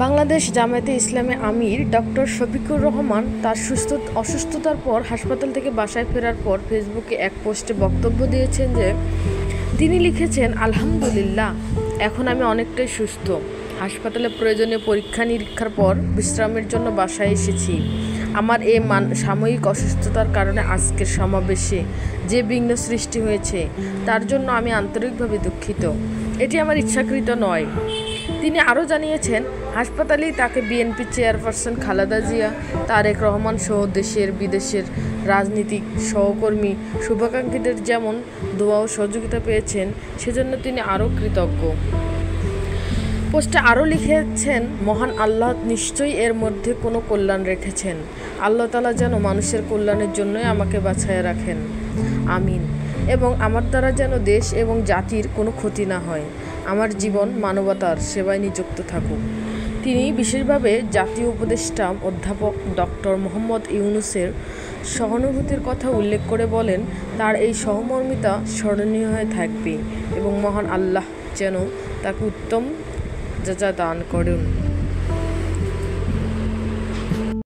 বাংলাদেশ জামায়াতে ইসলামী আমির doctor Shafiqur Rahman তার অসুস্থতার পর হাসপাতাল থেকে বাসায় ফেরার পর ফেসবুকে এক পোস্টে বক্তব্য দিয়েছেন যে তিনি লিখেছেন, আলহামদুলিল্লাহ, এখন আমি অনেকটাই সুস্থ। হাসপাতালে প্রয়োজনীয় পরীক্ষা নিরীক্ষার পর বিশ্রামের জন্য বাসায় এসেছি। আমার এই সাময়িক অসুস্থতার কারণে আজকের সমাবেশে যে বিঘ্ন সৃষ্টি হয়েছে তার জন্য আমি আন্তরিকভাবে দুঃখিত। এটি আমার ইচ্ছাকৃত নয়। তিনি আরও জানিয়েছেন, হাসপাতালেই তাকে বিএনপি চেয়ারপারসন খালেদা জিয়া, তারেক রহমান সহ দেশের বিদেশের রাজনীতিক সহকর্মী শুভাকাঙ্ক্ষীদের যেমন দোয়া ও সহযোগিতা পেয়েছেন, সেজন্য তিনি আরও কৃতজ্ঞ। পোস্টে আরও লিখেছেন, মহান আল্লাহ নিশ্চয়ই এর মধ্যে কোনো কল্যাণ রেখেছেন। আল্লাহ তাআলা যেন মানুষের কল্যাণের জন্যই আমাকে বাছাইয়া রাখেন, আমিন। এবং আমার দ্বারা যেন দেশ এবং জাতির কোনো ক্ষতি না হয়। আমার জীবন মানবতার সেবায় নিযুক্ত থাকুক। তিনি বিশেষভাবে জাতীয় উপদেষ্টা অধ্যাপক ডক্টর মোহাম্মদ ইউনূসের সহানুভূতির কথা উল্লেখ করে বলেন, তার এই সহমর্মিতা স্মরণীয় হয়ে থাকবে এবং মহান আল্লাহ যেন তাকে উত্তম যাজা দান করুন।